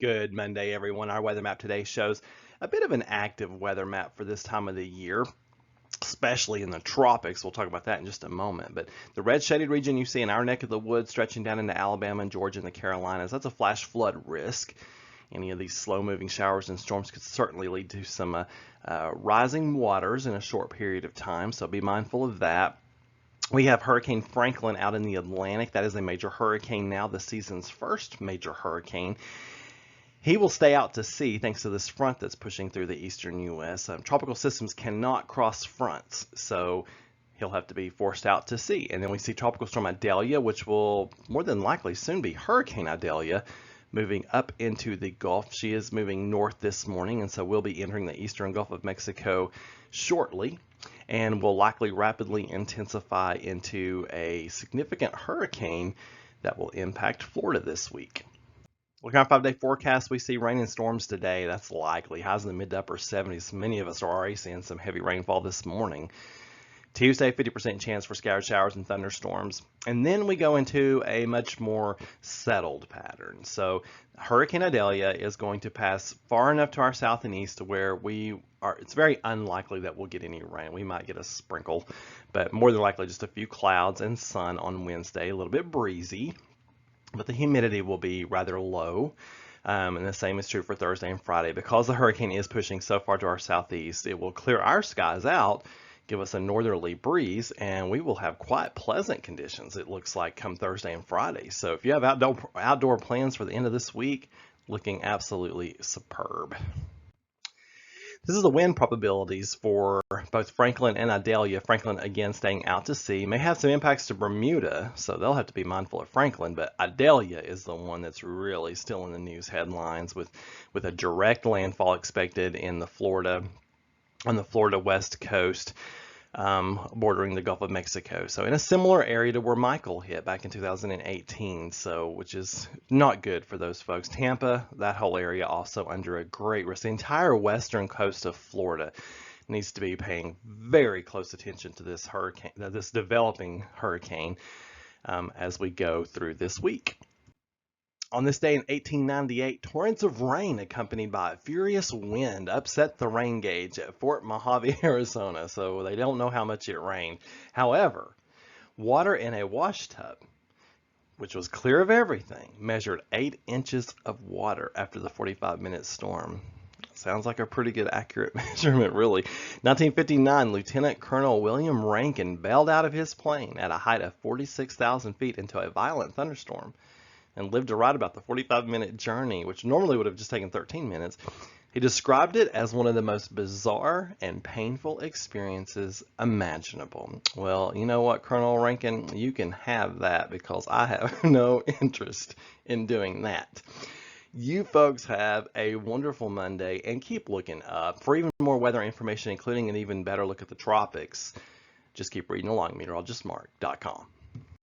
Good Monday, everyone. Our weather map today shows a bit of an active weather map for this time of the year, especially in the tropics. We'll talk about that in just a moment. But the red shaded region you see in our neck of the woods stretching down into Alabama and Georgia and the Carolinas, that's a flash flood risk. Any of these slow-moving showers and storms could certainly lead to some rising waters in a short period of time, so be mindful of that. We have Hurricane Franklin out in the Atlantic. That is a major hurricane now, the season's first major hurricane. He will stay out to sea thanks to this front that's pushing through the eastern U.S. Tropical systems cannot cross fronts, so he'll have to be forced out to sea. And then we see Tropical Storm Idalia, which will more than likely soon be Hurricane Idalia, moving up into the Gulf. She is moving north this morning, and so we'll be entering the eastern Gulf of Mexico shortly, and will likely rapidly intensify into a significant hurricane that will impact Florida this week. Looking at our 5-day forecast, we see rain and storms today. That's likely. Highs in the mid to upper 70s. Many of us are already seeing some heavy rainfall this morning. Tuesday, 50% chance for scattered showers and thunderstorms. And then we go into a much more settled pattern. So Hurricane Idalia is going to pass far enough to our south and east to where it's very unlikely that we'll get any rain. We might get a sprinkle, but more than likely just a few clouds and sun on Wednesday, a little bit breezy. But the humidity will be rather low, and the same is true for Thursday and Friday. Because the hurricane is pushing so far to our southeast, it will clear our skies out, give us a northerly breeze, and we will have quite pleasant conditions, it looks like, come Thursday and Friday. So if you have outdoor plans for the end of this week, looking absolutely superb. This is the wind probabilities for both Franklin and Idalia. Franklin, again, staying out to sea. May have some impacts to Bermuda, so they'll have to be mindful of Franklin, but Idalia is the one that's really still in the news headlines with a direct landfall expected on the Florida west coast, bordering the Gulf of Mexico. So in a similar area to where Michael hit back in 2018, which is not good for those folks. Tampa, that whole area also under a great risk. The entire western coast of Florida needs to be paying very close attention to this hurricane, this developing hurricane, as we go through this week. On this day in 1898, torrents of rain accompanied by a furious wind upset the rain gauge at Fort Mojave, Arizona, so they don't know how much it rained. However, water in a wash tub, which was clear of everything, measured 8 inches of water after the 45-minute storm. Sounds like a pretty good accurate measurement, really. 1959, Lieutenant Colonel William Rankin bailed out of his plane at a height of 46,000 feet into a violent thunderstorm and lived to write about the 45-minute journey, which normally would have just taken 13 minutes. He described it as one of the most bizarre and painful experiences imaginable. Well, you know what, Colonel Rankin? You can have that, because I have no interest in doing that. You folks have a wonderful Monday, and keep looking up. For even more weather information, including an even better look at the tropics, just keep reading along, meteorologistmark.com.